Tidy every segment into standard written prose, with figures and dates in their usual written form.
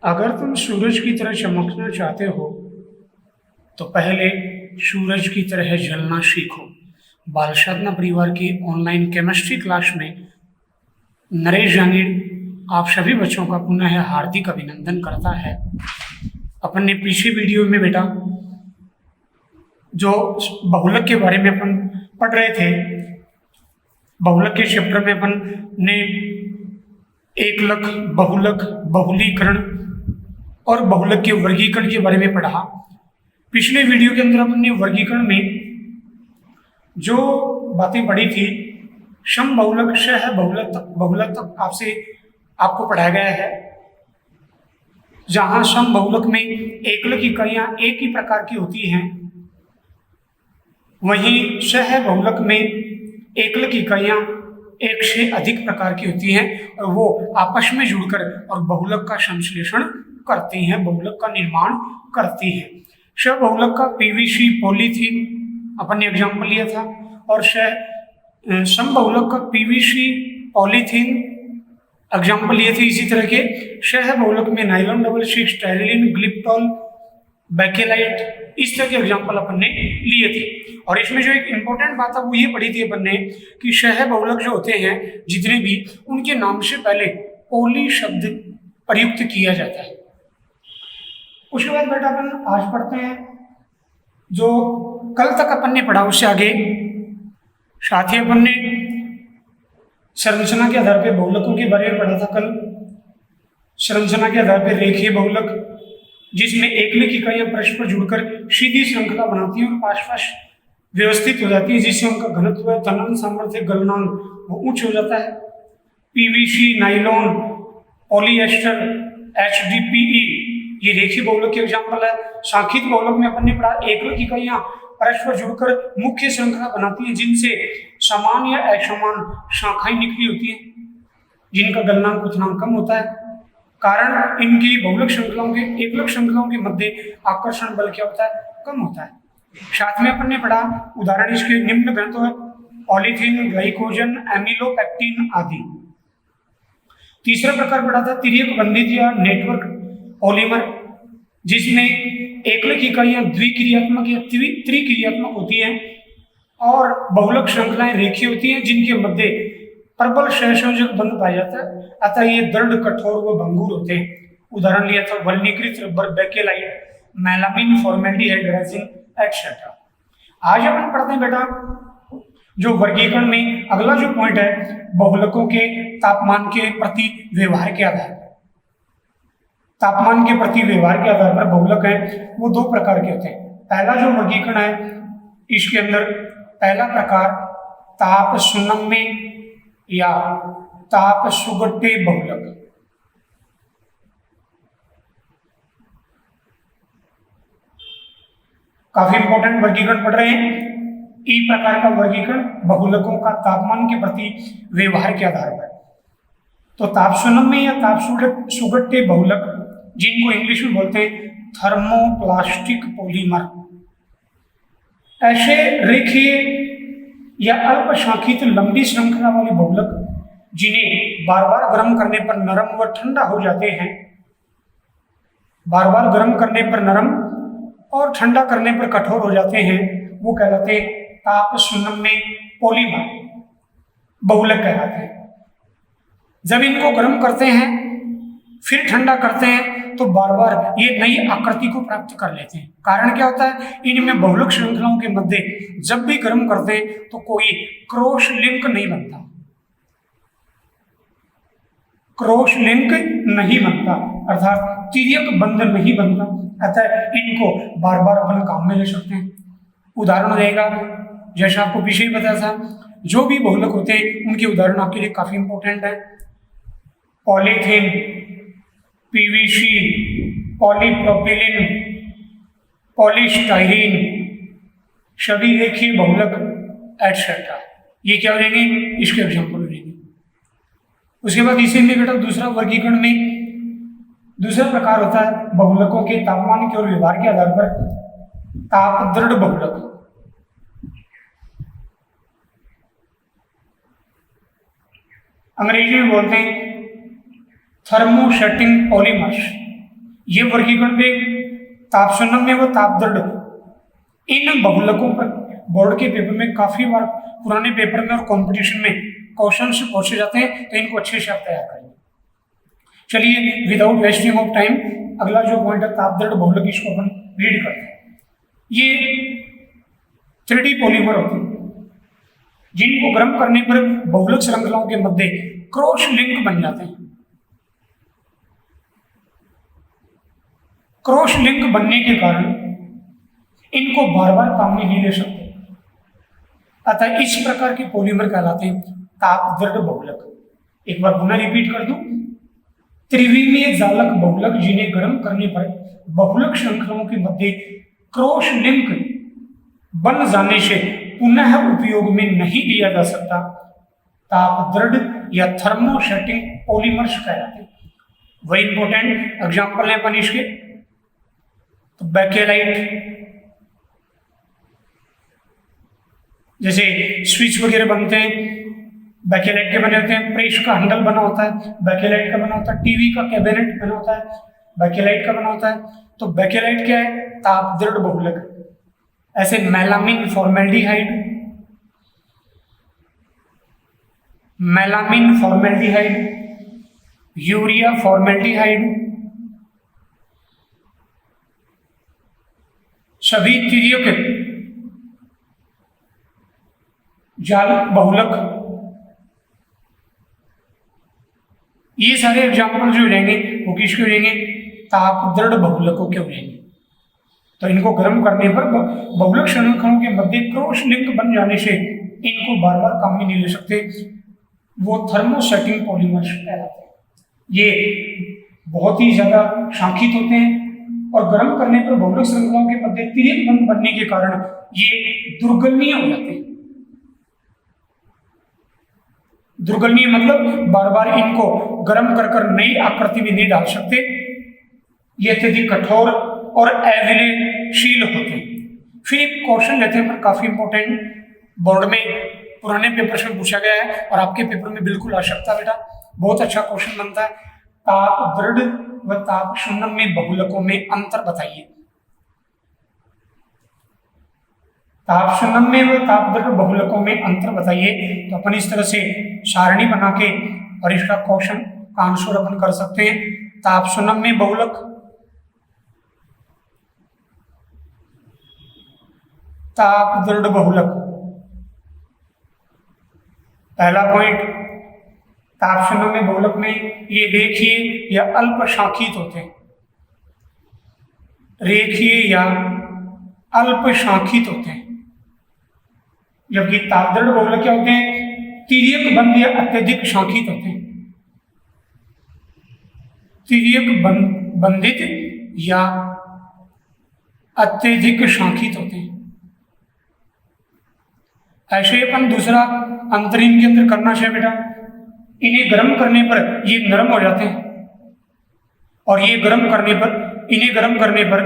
अगर तुम सूरज की तरह चमकना चाहते हो तो पहले सूरज की तरह जलना सीखो। बाल साधना परिवार की ऑनलाइन केमिस्ट्री क्लास में नरेश जांगीर आप सभी बच्चों का पुनः हार्दिक अभिनंदन करता है। अपन ने पिछले वीडियो में बेटा जो बहुलक के बारे में अपन पढ़ रहे थे, बहुलक के चैप्टर में अपन ने एकलक, बहुलक, बहुलीकरण और बहुलक के वर्गीकरण के बारे में पढ़ा। पिछले वीडियो के अंदर अपन ने वर्गीकरण में जो बातें पढ़ी थी, सम बहुलक से है बहुलक तक आपको पढ़ाया गया है, जहां सम बहुलक में एकलक इकाइयां एक ही प्रकार की होती हैं, वहीं सह बहुलक में एकलक इकाइयां एक से अधिक प्रकार की होती हैं और वो आपस में जुड़कर और बहुलक का संश्लेषण करती हैं, बहुलक का निर्माण करती हैं। सह बहुलक का पीवीसी पॉलीथीन अपन ने एग्जाम्पल लिया था, और सम बहुलक का पीवीसी पॉलीथीन एग्जाम्पल लिए थे। इसी तरह के सह बहुलक में नाइलॉन डबल सिक्स, स्टाइरिलीन, ग्लिप्टॉल, बैकेलाइट, इस तरह के एग्जाम्पल अपन ने लिए थे। और इसमें जो एक इंपॉर्टेंट बात है वो ये पढ़ी थी अपन ने कि सह बहुलक जो होते हैं जितने भी, उनके नाम से पहले पॉली शब्द प्रयुक्त किया जाता है। उसके बाद बेटा अपन आज पढ़ते हैं जो कल तक अपन ने पढ़ा उससे आगे। साथ ही अपन ने संरचना के आधार पर बहुलकों के बारे में पढ़ा था कल। संरचना के आधार पर रेखीय बहुलक, जिसमें एकलिक इकाइयां परस्पर जुड़कर सीधी श्रृंखला बनाती हैं और पास व्यवस्थित हो जाती है, जिससे उनका घनत्व, तनन सामर्थ्य, गलनांक वो उच्च हो जाता है। पीवीसी, नाइलॉन, पॉलीएस्टर, एचडीपीई, ये रेखीय बहुलक के एग्जाम्पल है। सांख्यिक बहुलक में अपन ने पढ़ा एकलिक इकाइयां परस्पर जुड़कर मुख्य श्रृंखला बनाती हैं, जिनसे समान या असमान शाखाएं निकली होती हैं, जिनका गलनांक उतनांक कम होता है। कारण इनकी बहुलक श्रृंखलाओं के एकलक श्रृंखलाओं के मध्य आकर्षण बल क्या होता है, कम होता है। साथ में अपन ने पढ़ा उदाहरण इसके निम्न ग्रंथों है, पॉलीथीन, ग्लाइकोजन, एमिलोपेक्टिन आदि। तीसरा प्रकार पढ़ा था तिर्यक बंधित या नेटवर्क पॉलीमर, जिसमें एकलक इकाइयां द्विक्रियात्मक या त्रिक्रियात्मक होती हैं और बहुलक श्रृंखलाएं रेखीय होती हैं, जिनके मध्य प्रबल सहसंयोजक बंध पाया जाता है, अतः ये दृढ़, कठोर व भंगुर होते हैं। उदाहरण लिया था वल्नीकृत rubber, bakelite, melamine, formaldehyde, resin etcetera. आज अपन पढ़ते हैं बेटा जो वर्गीकरण में अगला जो पॉइंट है, बहुलकों के तापमान के प्रति व्यवहार के आधार पर। तापमान के प्रति व्यवहार के आधार पर बहुलक है वो दो प्रकार के होते हैं। पहला जो वर्गीकरण है, इसके अंदर पहला प्रकार ताप सुनम्य या ताप सुगट्टे बहुलक। काफी इंपॉर्टेंट वर्गीकरण पढ़ रहे हैं। ई प्रकार का वर्गीकरण बहुलकों का तापमान के प्रति व्यवहार के आधार पर। तो ताप सुनम्य या ताप सुगट्टे बहुलक, जिनको इंग्लिश में बोलते हैं थर्मोप्लास्टिक पॉलीमर, ऐसे रेखीय या अल्पशाखित लंबी श्रृंखला वाले बहुलक जिन्हें बार बार गर्म करने पर नरम व ठंडा हो जाते हैं, बार बार गर्म करने पर नरम और ठंडा करने पर कठोर हो जाते हैं, वो कहलाते हैं ताप सुनम्य पॉलीमर बहुलक कहलाते हैं। जब इनको गर्म करते हैं फिर ठंडा करते हैं तो बार बार ये नई आकृति को प्राप्त कर लेते हैं। कारण क्या होता है, इनमें बहुलक श्रृंखलाओं के मध्य जब भी गर्म करते हैं तो कोई क्रॉस लिंक नहीं बनता, क्रॉस लिंक नहीं बनता, अर्थात तिर्यक बंध नहीं बनता, अतः इनको बार बार अपन काम में ले सकते हैं। उदाहरण रहेगा, जैसा आपको पीछे ही बताया था, जो भी बहुलक होते हैं उनके उदाहरण आपके लिए काफी इंपॉर्टेंट है। पॉलीथीन, पीवीसी, पॉलीप्रोपिलीन, पॉलीस्टाइरीन, सभी रेखीय बहुलक एटसेट्रा। ये क्या हो जाएंगे, इसके एग्जाम्पल हो जाएंगे। उसके बाद इसी में बेटा दूसरा वर्गीकरण में दूसरा प्रकार होता है बहुलकों के तापमान के और व्यवहार के आधार पर ताप दृढ़ बहुलक। अंग्रेजी में बोलते हैं थर्मोसेटिंग पॉलीमर्स। ये वर्गीकरण पे ताप संयम्य व ताप दृढ़ इन बहुलकों पर बोर्ड के पेपर में काफी बार पुराने पेपर में और कंपटीशन में क्वेश्चन से पूछे जाते हैं, तो इनको अच्छे से आप तैयार करेंगे। चलिए विदाउट वेस्टिंग ऑफ टाइम अगला जो पॉइंट है ताप दृढ़ बहुलक, इसको अपन रीड करते हैं। ये 3D पॉलीमर होते हैं जिनको गर्म करने पर बहुलक श्रृंखलाओं के मध्य क्रॉस लिंक बन जाते हैं। क्रॉस लिंक बनने के कारण इनको बार बार काम में नहीं ले सकते, अतः इस प्रकार के पॉलीमर कहलाते हैं ताप दृढ़ बहुलक। एक बार पुनः रिपीट कर दूं, त्रिविमीय जालक बहुलक जिन्हें गर्म करने पर बहुलक श्रृंखलाओं के मध्य क्रॉस लिंक बन जाने से पुनः उपयोग में नहीं लिया जा सकता, ताप दृढ़ या थर्मोसेटिंग पॉलीमर्स कहलाते हैं। वही इंपॉर्टेंट एग्जाम्पल है अपन इसके, तो बैकेलाइट, जैसे स्विच वगैरह बनते हैं बैकेलाइट के बने होते हैं, प्रेस का हैंडल बना होता है बैकेलाइट का बना होता है, टीवी का कैबिनेट बना होता है बैकेलाइट का बना होता है। तो बैकेलाइट क्या है? ताप दृढ़ बहुलक। ऐसे melamine formaldehyde, melamine formaldehyde, urea formaldehyde, सभी तिर्यक जालक बहुलक, ये सारे एग्जाम्पल जो रहेंगे वो किसके रहेंगे? ताप दृढ़ बहुलकों के रहेंगे। तो इनको गर्म करने पर बहुलक श्रृंखलाओं के मध्य क्रॉस लिंक बन जाने से इनको बार बार काम में नहीं ले सकते, वो थर्मोसेटिंग पॉलीमर्स कहलाते हैं। ये बहुत ही ज्यादा शाखित होते हैं और गर्म करने पर बहुलक श्रृंखलाओं के मध्य तिर्यक बंध बनने के कारण ये दुर्गलनीय हो जाते हैं। दुर्गलनीय मतलब बार बार इनको गर्म कर कर नई आकृति में नहीं डाल सकते, ये अत्यधिक कठोर और अविलयशील होते हैं। फिर एक क्वेश्चन लेते हैं पर काफी इंपॉर्टेंट, बोर्ड में पुराने पेपर में पूछा गया है और आपके पेपर में बिल्कुल आ सकता है बेटा, बहुत अच्छा क्वेश्चन बनता है। ताप दृढ़ व ताप संयम्य बहुलकों में अंतर बताइए। ताप संयम्य व ताप दृढ़ बहुलकों में अंतर बताइए। तो अपन इस तरह से सारणी बना के और इसका क्वेश्चन का आंसर अपन कर सकते हैं। ताप संयम्य बहुलक, ताप दृढ़ बहुलक। पहला पॉइंट, ताप संयम्य बहुलक में ये रेखीय या अल्प शाखित होते हैं, रेखीय या अल्प शाखित होते हैं, जबकि ताप दृढ़ बहुलक क्या होते हैं? तिर्यक बंध या अत्यधिक शाखित होते हैं, तिर्यक बंधित या अत्यधिक शाखित होते हैं। ऐसे अपन दूसरा अंतरिम के अंदर करना चाहिए बेटा, इन्हें गर्म करने पर ये नरम हो जाते हैं और ये गर्म करने पर, इन्हें गर्म करने पर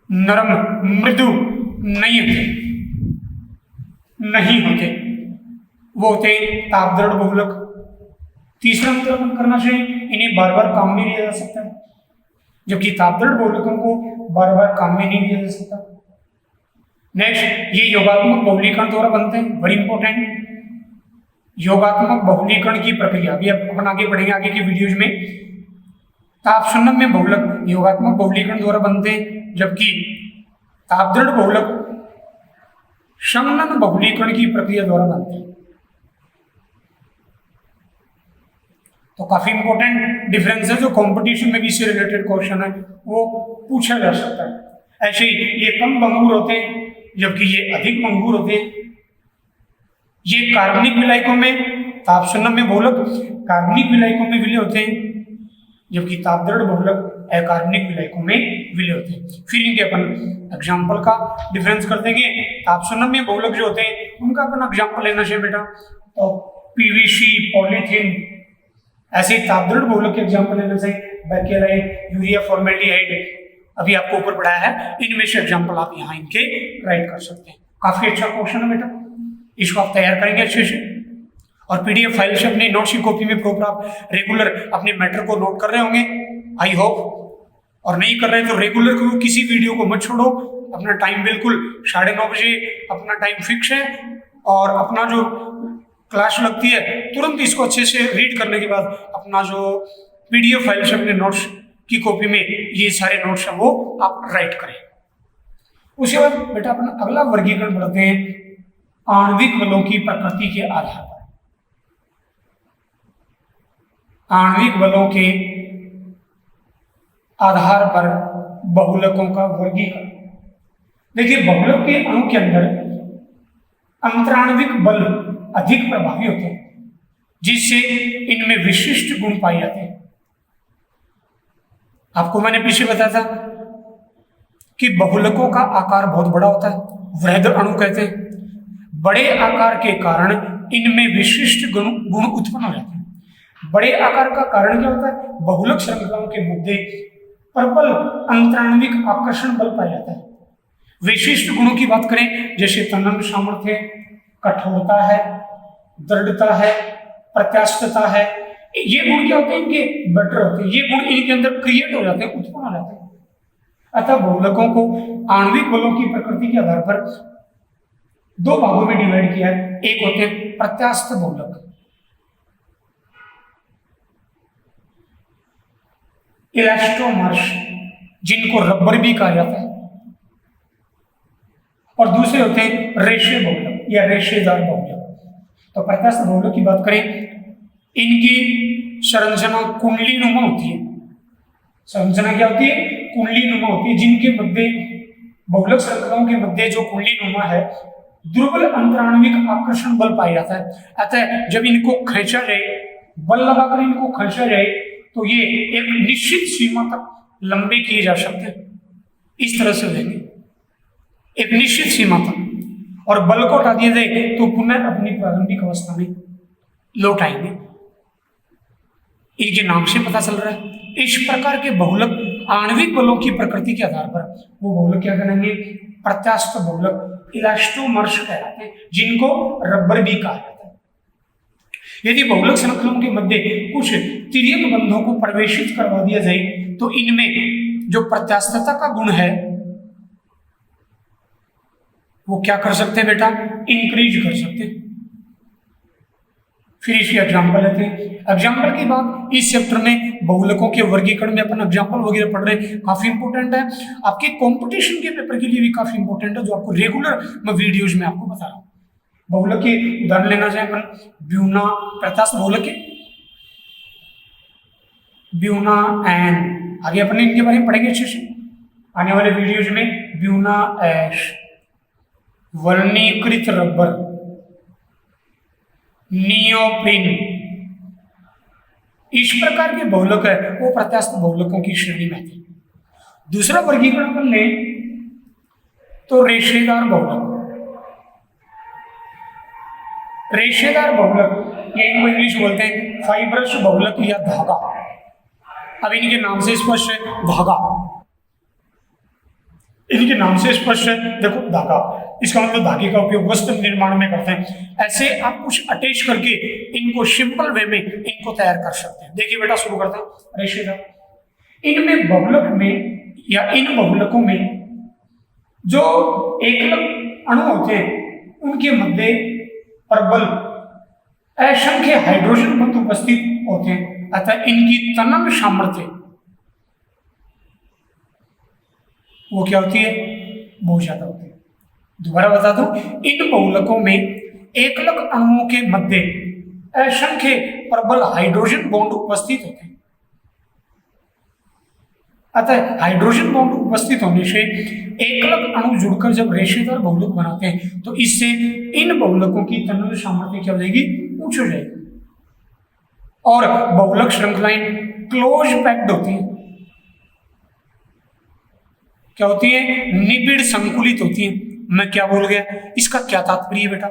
नरम मृदु नहीं होते, वो होते ताप दृढ़ बहुलक। तीसरा अंतर अपन करना चाहिए, इन्हें बार बार काम में लिया जा सकता है, जबकि ताप दृढ़ बहुलकों को बार बार काम में नहीं लिया जा सकता। नेक्स्ट, ये योगात्मक बहुलीकरण द्वारा बनते हैं, वेरी इंपॉर्टेंट। योगात्मक बहुलीकरण की प्रक्रिया भी अपन आगे बढ़ेंगे आगे की वीडियोज में। ताप संयम्य बहुलक योगात्मक बहुलीकरण द्वारा बनते हैं, जबकि ताप दृढ़ बहुलक संघनन बहुलीकरण की प्रक्रिया द्वारा बनते हैं। तो काफी इंपॉर्टेंट डिफरेंस है, जो कंपटीशन में भी इससे रिलेटेड क्वेश्चन है वो पूछा जा सकता है। ऐसे ही ये कम भंगुर होते हैं जबकि ये अधिक भंगुर होते हैं। ये कार्बनिक विलायकों में, ताप संयम्य बहुलक कार्बनिक विलायकों में विलय होते हैं, जबकि ताप दृढ़ बहुलक अकार्बनिक विलायकों में विलय होते हैं। फिर इनके अपन एग्जाम्पल का डिफरेंस कर देंगे। ताप संयम्य बहुलक जो होते हैं उनका अपन एग्जाम्पल लेना चाहिए बेटा, तो पीवीसी, पॉलीथीन, ऐसे ही ताप दृढ़ बहुलक के एग्जाम्पल लेना चाहिए, बैकेलाइट, यूरिया फॉर्मेल्डिहाइड, अभी आपको ऊपर पढ़ाया है, इनमें से एग्जाम्पल आप यहाँ इनके राइट कर सकते हैं। काफी अच्छा क्वेश्चन है बेटा, इसको आप तैयार करेंगे अच्छे से। और पीडीएफ फाइल से अपनी नोट्स की कॉपी में प्रॉपर आप रेगुलर अपने मैटर को नोट कर रहे होंगे, आई होप। और नहीं कर रहे तो रेगुलर करो, किसी वीडियो को मत छोड़ो। अपना टाइम बिल्कुल 9:30 बजे अपना टाइम फिक्स है, और अपना जो क्लास लगती है तुरंत इसको अच्छे से रीड करने के बाद अपना जो पीडीएफ फाइल से अपने नोट्स की कॉपी में ये सारे नोट्स हैं वो आप राइट करें। उसके बाद बेटा अपना अगला वर्गीकरण बढ़ते हैं आणविक बलों की प्रकृति के आधार पर। आणविक बलों के आधार पर बहुलकों का वर्गीकरण। देखिए, बहुलक के अणु के अंदर अंतराण्विक बल अधिक प्रभावी होते हैं, जिससे इनमें विशिष्ट गुण पाए जाते हैं। आपको मैंने पीछे बताया था कि बहुलकों का आकार बहुत बड़ा होता है, वृहद अणु कहते हैं। बड़े आकार के कारण इनमें विशिष्ट गुण उत्पन्न हो जाते हैं। बड़े आकार का कारण क्या होता है? बहुलक श्रृंखलाओं के मध्य प्रबल अंतराण्विक आकर्षण बल पाया जाता है। विशिष्ट गुणों की बात करें, जैसे तनन सामर्थ्य, कठोरता है, दृढ़ता है, प्रत्यास्थता है, ये गुण क्या होते हैं? इनके बेटर होते हैं। ये गुण इनके अंदर क्रिएट हो जाते हैं, उत्पन्न हो जाते हैं। अतः बहुलकों को आणविक बलों की प्रकृति के आधार पर दो भागों में डिवाइड किया है। एक होते हैं प्रत्यास्थ बहुलक, इलास्टोमर्स, जिनको रबर भी कहा जाता है, और दूसरे होते हैं रेशे बहुलक या रेशेदार बहुलक। तो प्रत्यास्थ बहुलक की बात करें, इनकी संरचना कुंडली नुमा होती है। संरचना क्या होती है? कुंडली नुमा होती है, जिनके मध्य बहुलक श्रृंखलाओं के मध्य जो कुंडली नुमा है, दुर्बल अंतराण्विक आकर्षण बल पाया जाता है। अतः जब इनको खींचा जाए, बल लगाकर इनको खींचा जाए, तो ये एक निश्चित सीमा तक लंबे किए जा सकते हैं। इस तरह से रहेंगे एक निश्चित सीमा तक, और बल को हटा दिया जाए तो पुनः अपनी प्रारंभिक अवस्था में लौट आएंगे। इनके नाम से पता चल रहा है। इस प्रकार के बहुलक आणविक बलों की प्रकृति के आधार पर वो बहुलक क्या करेंगे? प्रत्यास्थ बहुलक, इलास्टोमर्स कहलाते हैं, जिनको रबर भी कहा जाता है। यदि बहुलक श्रृंखलाओं के मध्य कुछ तिर्यक बंधों को प्रवेशित करवा दिया जाए, तो इनमें जो प्रत्यास्थता का गुण है वो क्या कर सकते हैं बेटा? इंक्रीज कर सकते हैं। फिर इसके एग्जाम्पल लेते हैं। एग्जाम्पल की बात इस चैप्टर में बहुलकों के वर्गीकरण में अपन एग्जाम्पल वगैरह पढ़ रहे हैं, काफी इंपॉर्टेंट है। आपके कंपटीशन के पेपर के लिए भी काफी इंपॉर्टेंट है, जो आपको रेगुलर मैं वीडियोज में आपको बता रहा हूँ। बहुलक के उदाहरण लेना चाहे अपन, ब्यूना प्रत्यास्थ बहुलक, ब्यूना एन, आगे अपन इनके बारे में पढ़ेंगे अच्छे से आने वाले वीडियोज में। ब्यूना एश, वर्णीकृत रबर, नियोप्रीन, इस प्रकार के बहुलक है वो प्रत्यास्थ बहुलकों की श्रेणी में थे। दूसरा वर्गीकरण कर ले तो रेशेदार बहुलक। रेशेदार बहुलक, ये इनको इंग्लिश बोलते हैं फाइब्रस बहुलक या धागा। अब इनके नाम से स्पष्ट है धागा, इनके नाम से स्पष्ट है, देखो धागा, इसका मतलब धागे का उपयोग वस्त्र निर्माण में करते हैं। ऐसे आप कुछ अटैच करके इनको सिंपल वे में इनको तैयार कर सकते हैं। देखिए बेटा, शुरू करते हैं रेशेदार। इनमें बहुलक में या इन बहुलकों में जो एकलक अणु होते हैं उनके मध्य प्रबल असंख्य हाइड्रोजन बंध उपस्थित होते हैं, अतः इनकी तनन सामर्थ्य वो क्या होती है? बहुत ज्यादा होती है। दोबारा बता दूं, इन बहुलकों में एकलक अणुओं के मध्य असंख्य प्रबल हाइड्रोजन बॉन्ड उपस्थित होते हैं, अतः हाइड्रोजन बॉन्ड उपस्थित होने से एकलक अणु जुड़कर जब रेशेदार बहुलक बनाते हैं तो इससे इन बहुलकों की तनन सामर्थ्य क्या हो जाएगी? ऊंच हो जाएगी। और बहुलक श्रृंखलाएं क्लोज पैक्ड होती हैं। क्या होती है? निबिड़ संकुलित होती है। मैं क्या बोल गया? इसका क्या तात्पर्य बेटा?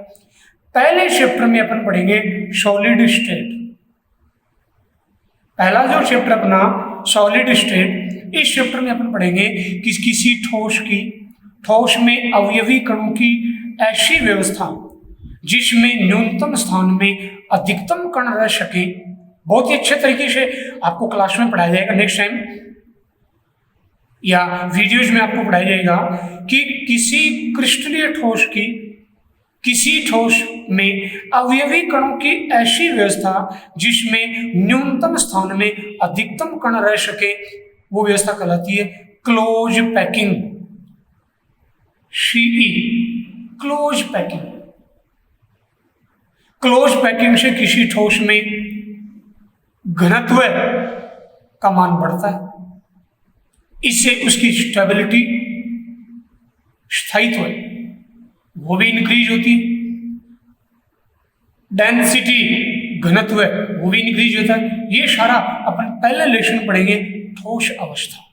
पहले चैप्टर में अपन पढ़ेंगे सॉलिड स्टेट। पहला जो चैप्टर अपना सॉलिड स्टेट, इस चैप्टर में अपन पढ़ेंगे कि किसी ठोस में अवयवी कणों की ऐसी व्यवस्था जिसमें न्यूनतम स्थान में अधिकतम कण रह सके। बहुत ही अच्छे तरीके से आपको क्लास में पढ़ाया जाएगा नेक्स्ट टाइम, या वीडियोज में आपको पढ़ाया जाएगा कि किसी क्रिस्टलीय ठोस की, किसी ठोस में अवयवी कणों की ऐसी व्यवस्था जिसमें न्यूनतम स्थान में अधिकतम कण रह सके, वो व्यवस्था कहलाती है क्लोज पैकिंग। सीई, क्लोज पैकिंग। क्लोज पैकिंग से किसी ठोस में घनत्व का मान बढ़ता है, इससे उसकी स्टेबिलिटी, स्थायित्व वो भी इंक्रीज होती है, डेंसिटी, घनत्व वो भी इंक्रीज होता है। ये सारा अपन पहले लेसन पढ़ेंगे ठोस अवस्था।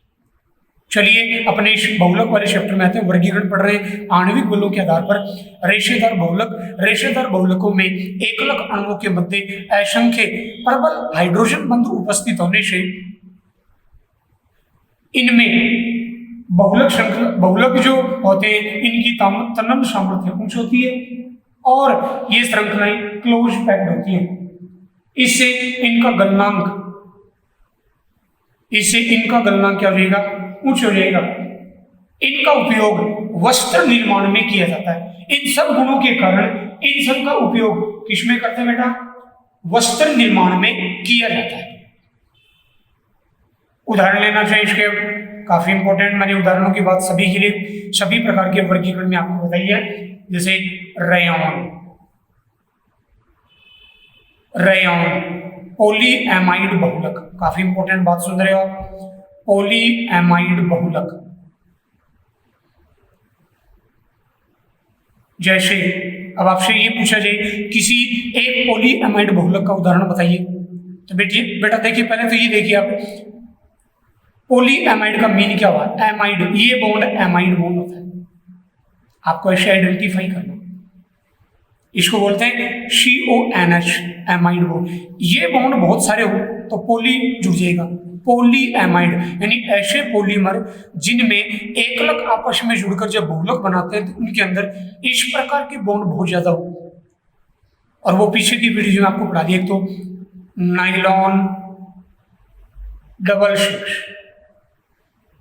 चलिए अपने इस बहुलक वाले चैप्टर में आते हैं, वर्गीकरण पढ़ रहे हैं आणविक बलों के आधार पर। रेशेदार बहुलक, रेशेदार बहुलकों में एकलक अणुओं के मध्य असंख्य प्रबल हाइड्रोजन बंधु उपस्थित होने से इनमें बहुलक श्रृंखला, बहुलक जो होते हैं इनकी तनन सामर्थ्य उच्च होती है और ये श्रृंखलाएं क्लोज पैक्ड होती हैं। इससे इनका गलनांक क्या हो जाएगा, उच्च हो जाएगा। इनका उपयोग वस्त्र निर्माण में किया जाता है। इन सब गुणों के कारण इन सब का उपयोग किसमें करते हैं बेटा, वस्त्र निर्माण में किया जाता है। उदाहरण लेना चाहिए इसके, काफी इंपॉर्टेंट, मैंने उदाहरणों की बात सभी के लिए, सभी प्रकार के वर्गीकरण में आपको बताई है। जैसे रेयॉन पॉलीएमाइड बहुलक, काफी इंपॉर्टेंट बात सुन रहे हो आप, पॉलीएमाइड बहुलक। जैसे अब आपसे ये पूछा जाए किसी एक पॉलीएमाइड बहुलक का उदाहरण बताइए, तो बेटा देखिए, पहले तो ये देखिए आप, पॉलीएमाइड का मीन क्या हुआ, एमाइड, ये बॉन्ड एमाइड बॉन्ड होता है, आपको ऐसे आइडेंटिफाई करना। इसको बोलते हैं CONH, एमाइड बॉन्ड। ये बॉन्ड बहुत सारे हो तो पॉली जुड़ जाएगा, पॉलीएमाइड, यानी ऐसे पॉलीमर जिनमें एकलक आपस में जुड़कर जब बहुलक बनाते हैं तो उनके अंदर इस प्रकार के बॉन्ड बहुत ज्यादा हो। और वो पीछे की वीडियो में आपको पढ़ा दिया, तो नाइलॉन डबल 6,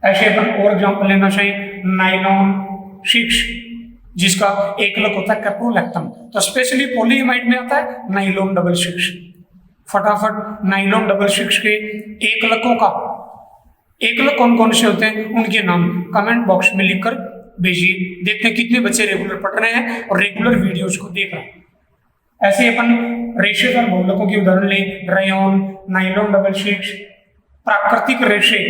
ऐसे अपन और एग्जाम्पल लेना चाहिए, नाइलॉन 6 जिसका एकलक होता है कैप्रोलैक्टम, तो स्पेशली पॉलीएमाइड में आता है नाइलॉन डबल 6। फटाफट नाइलॉन डबल 6 के एकलकों का, एकलक कौन कौन से होते हैं उनके नाम कमेंट बॉक्स में लिखकर भेजिए। देखते हैं कितने बच्चे रेगुलर पढ़ रहे हैं और रेगुलर वीडियोज को देख रहे हैं। ऐसे अपन रेशेदार बहुलकों के उदाहरण लें, रेयॉन, नाइलॉन डबल 6, प्राकृतिक रेशे,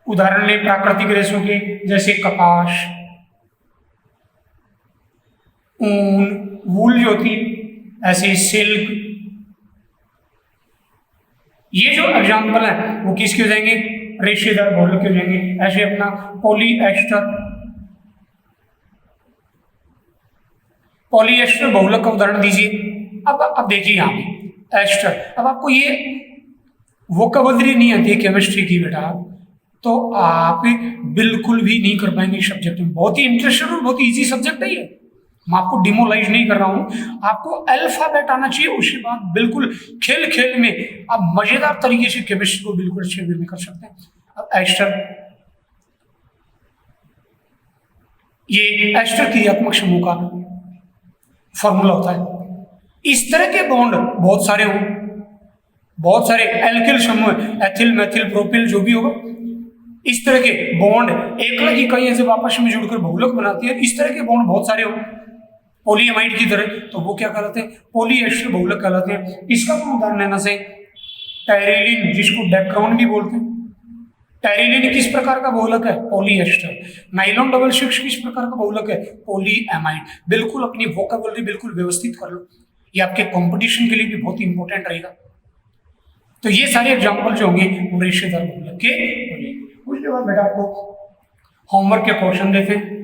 उदाहरण लें प्राकृतिक रेशों के, जैसे कपास, ऊन, वूल जो होती है, ऐसे सिल्क। ये जो एग्जाम्पल है वो किसके हो जाएंगे, रेशेदार बहुलक के हो जाएंगे। ऐसे अपना पॉलीएस्टर, पॉलीएस्टर बहुलक का उदाहरण दीजिए। अब देखिए यहाँ पे एस्टर, अब आपको ये वोकैबुलरी नहीं आती है केमिस्ट्री की बेटा, तो आप बिल्कुल भी नहीं कर पाएंगे इस सब्जेक्ट में। बहुत ही इंटरेस्टेड और बहुत इजी सब्जेक्ट है ये, मैं आपको डिमोलाइज नहीं कर रहा हूँ, आपको अल्फाबेट आना चाहिए, उसके बाद बिल्कुल खेल खेल में आप मजेदार तरीके से केमिस्ट्री को बिल्कुल अच्छे वे में कर सकते हैं। अब एस्टर, ये एस्टर क्रियात्मक समूह का फॉर्मूला होता है। इस तरह के बॉन्ड बहुत सारे हों, बहुत सारे एल्किल समूह, एथिल, मैथिल, प्रोपिल, जो भी होगा, इस तरह के बॉन्ड एकलक इकाइयां जब आपस में जुड़कर बहुलक बनाती है, इस तरह के बॉन्ड बहुत सारे हो पॉलीएमाइड की तरह, तो वो क्या कहलाते हैं, पॉलीएस्टर बहुलक कहलाते हैं। इसका उदाहरण लेना से टायरिलिन, जिसको डेक्रोन भी बोलते हैं, टायरिलिन किस प्रकार का बहुलक है, पॉलीएस्टर। नाइलॉन डबल 6 किस प्रकार का बहुलक है, पॉलीएमाइड। बिल्कुल अपनी वोकैबुलरी बिल्कुल व्यवस्थित कर लो, ये आपके कंपटीशन के लिए भी बहुत इंपॉर्टेंट रहेगा। तो ये सारे एग्जाम्पल जो होंगे वो रेशेदार बहुलक के होंगे। उसके बाद बेटा आपको होमवर्क के क्वेश्चन देते हैं।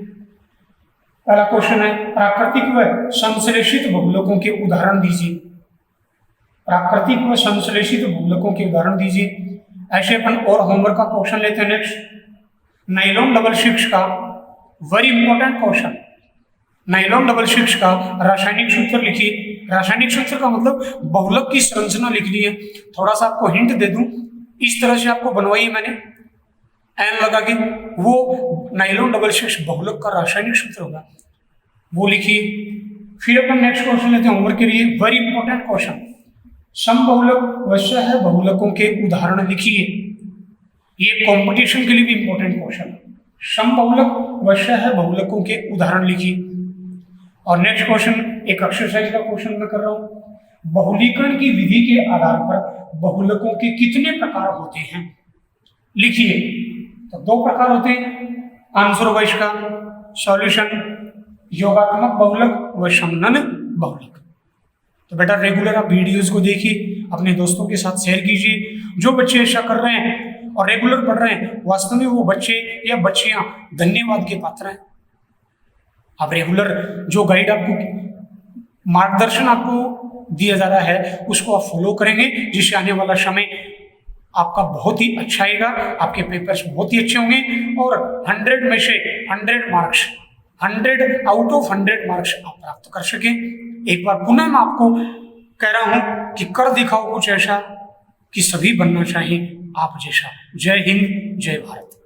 पहला क्वेश्चन है, प्राकृतिक व संश्लेषित बहुलकों के उदाहरण दीजिए। प्राकृतिक व संश्लेषित बहुलकों के उदाहरण दीजिए। ऐसे अपन और होमवर्क का क्वेश्चन लेते हैं। नेक्स्ट, नाइलॉन डबल 6 का very important question, nylon double six का रासायनिक सूत्र लिखिए। रासायनिक सूत्र का मतलब बहुलक की संरचना लिखनी है। थोड़ा सा आपको हिंट दे दूं, इस तरह से आपको बनवाई है मैंने एन लगा के, वो नाइलॉन डबल सिक्स बहुलक का रासायनिक सूत्र होगा, वो लिखिए। फिर अपन नेक्स्ट क्वेश्चन लेते हैं होमवर्क के लिए, वेरी इंपॉर्टेंट क्वेश्चन। समबहुलक व सह बहुलकों के उदाहरण लिखिए। ये कंपटीशन के लिए भी इंपॉर्टेंट क्वेश्चन है। समबहुलक व सह बहुलकों के उदाहरण लिखिए। और नेक्स्ट क्वेश्चन एक एक्सरसाइज का क्वेश्चन मैं कर रहा हूं, बहुलीकरण की विधि के आधार पर बहुलकों के कितने प्रकार होते हैं, लिखिए। तो 2 प्रकार होते हैं, आंसर होगा इसका सॉल्यूशन योगात्मक बहुलक व समनन बहुलक। तो बेटा रेगुलर आप वीडियोस को देखिए, अपने दोस्तों के साथ शेयर कीजिए। जो बच्चे ऐसा कर रहे हैं और रेगुलर पढ़ रहे हैं, वास्तव में वो बच्चे या बच्चियां धन्यवाद के पात्र हैं। अब रेगुलर जो गाइड आपको, मार्गदर्शन आपको दिया जा रहा है, उसको आप फॉलो करेंगे, जिससे आने वाला समय आपका बहुत ही अच्छा आएगा, आपके पेपर्स बहुत ही अच्छे होंगे और 100 में से 100 मार्क्स, 100 आउट ऑफ 100 मार्क्स आप प्राप्त कर सके। एक बार पुनः मैं आपको कह रहा हूं कि कर दिखाओ कुछ ऐसा कि सभी बनना चाहिए आप जैसा। जय हिंद, जय भारत।